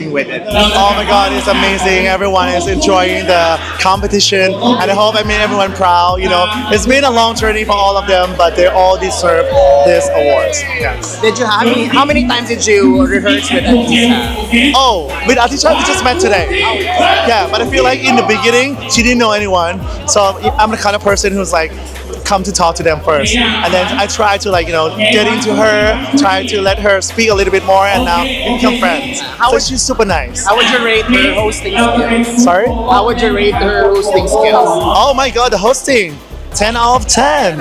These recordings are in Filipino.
with it. Oh my god, it's amazing. Everyone is enjoying the competition and I hope I made everyone proud. You know, it's been a long journey for all of them, but they all deserve this awards. Yes. Did you have how many times did you rehearse with Atisa? Oh, with Atisha, we just met today. Yeah, but I feel like in the beginning, she didn't know anyone. So I'm the kind of person who's like, come to talk to them first. And then I try to get into her, try to let her speak a little bit more and now we become friends. So she's super nice. How would you rate her hosting skills? Sorry? How would you rate her hosting skills? Oh my god, the hosting. 10 out of 10.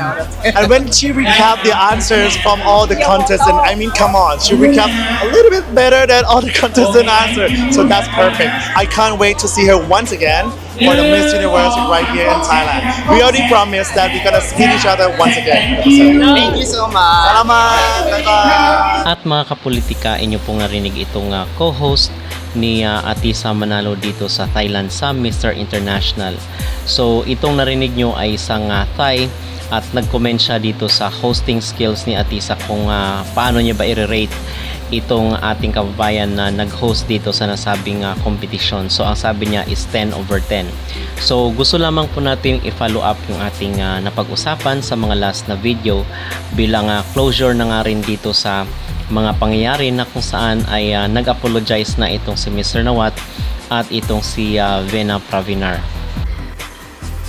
And when she recapped the answers from all the contestants, I mean, come on, she recapped a little bit better than all the contestant answers. So that's perfect. I can't wait to see her once again for the Miss Universe right here in Thailand. We already promised that we're gonna meet each other once again. Thank you so much. Salamat! Bye-bye! At mga kapolitika, inyo pong narinig itong co-host ni Atisa Manalo dito sa Thailand sa Mr. International. So itong narinig nyo ay isang Thai at nag-comment siya dito sa hosting skills ni Atisa kung paano niya ba i-rate itong ating kababayan na nag-host dito sa nasabing competition. So ang sabi niya is 10 over 10. So gusto lamang po natin i-follow up yung ating napag-usapan sa mga last na video bilang closure na nga rin dito sa mga pangyayari na kung saan ay nag-apologize na itong si Mr. Nawat at itong si Vena Pravinar.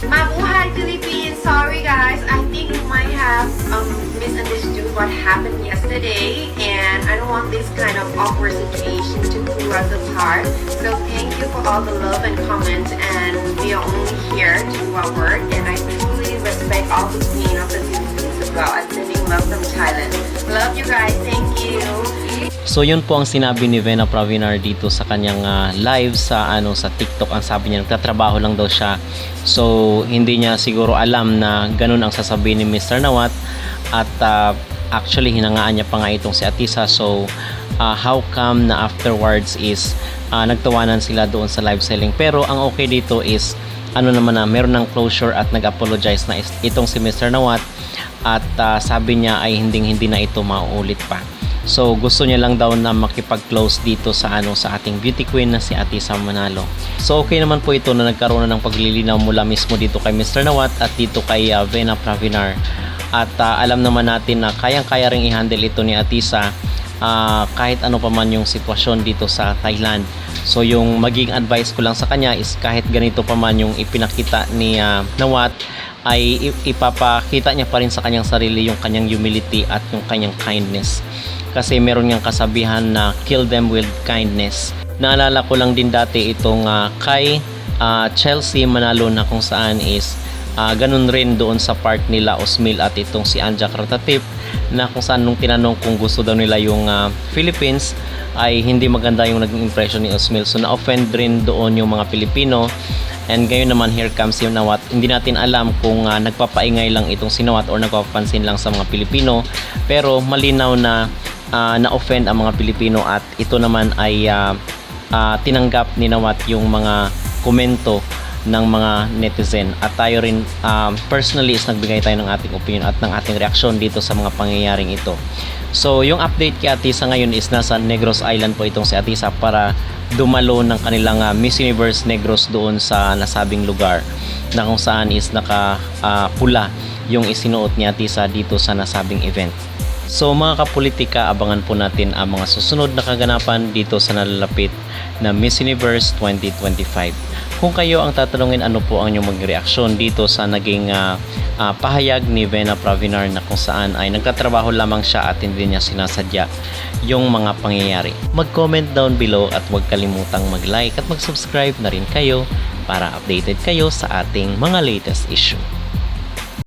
Mabuhay Philippines! Sorry guys, I think you might have misunderstood what happened yesterday and I don't want this kind of awkward situation to pull us apart. So thank you for all the love and comments and we are only here to do our work and I truly respect all the queen of the Philippines as well as sending love from Thailand. Love you guys, thank you! So yun po ang sinabi ni Vena Pravinar dito sa kanyang live sa sa TikTok. Ang sabi niya nagtatrabaho lang daw siya. So hindi niya siguro alam na ganun ang sasabihin ni Mr. Nawat at actually hinangaan niya pa nga itong si Atisa. So how come na afterwards is nagtawanan sila doon sa live selling. Pero ang okay dito is naman na meron ng closure at nag-apologize na itong si Mr. Nawat at sabi niya ay hindi na ito mauulit pa. So gusto niya lang daw na makipag-close dito sa sa ating beauty queen na si Atisa Manalo. So okay naman po ito na nagkaroon na ng paglilinaw mula mismo dito kay Mr. Nawat at dito kay Vena Pravinar. At alam naman natin na kayang-kaya ring i-handle ito ni Atisa kahit ano pa man yung sitwasyon dito sa Thailand. So yung maging advice ko lang sa kanya is kahit ganito pa man yung ipinakita ni Nawat ay ipapakita niya pa rin sa kanyang sarili yung kanyang humility at yung kanyang kindness. Kasi meron niyang kasabihan na kill them with kindness. Naalala ko lang din dati itong kay Chelsea Manalo na kung saan is ganun rin doon sa part nila Osmil at itong si Anja Kratatip na kung saan nung tinanong kung gusto daw nila yung Philippines ay hindi maganda yung naging impression ni Osmil. So na-offend rin doon yung mga Pilipino. And ngayon naman here comes si Nawat. Hindi natin alam kung nagpapaingay lang itong si Nawat or nagpapansin lang sa mga Pilipino. Pero malinaw na na-offend ang mga Pilipino at ito naman ay tinanggap ni Nawat yung mga komento ng mga netizen at tayo rin personally is nagbigay tayo ng ating opinion at ng ating reaksyon dito sa mga pangyayaring ito. So yung update kay Atisa ngayon is nasa Negros Island po itong si Atisa para dumalo ng kanilang Miss Universe Negros doon sa nasabing lugar na kung saan is pula yung isinuot ni Atisa dito sa nasabing event. So mga kapolitika, abangan po natin ang mga susunod na kaganapan dito sa nalalapit na Miss Universe 2025. Kung kayo ang tatanungin ano po ang inyong magreaksyon dito sa naging pahayag ni Vena Pravinar na kung saan ay nagtatrabaho lamang siya at hindi niya sinasadya yung mga pangyayari. Mag-comment down below at huwag kalimutang mag-like at mag-subscribe na rin kayo para updated kayo sa ating mga latest issue.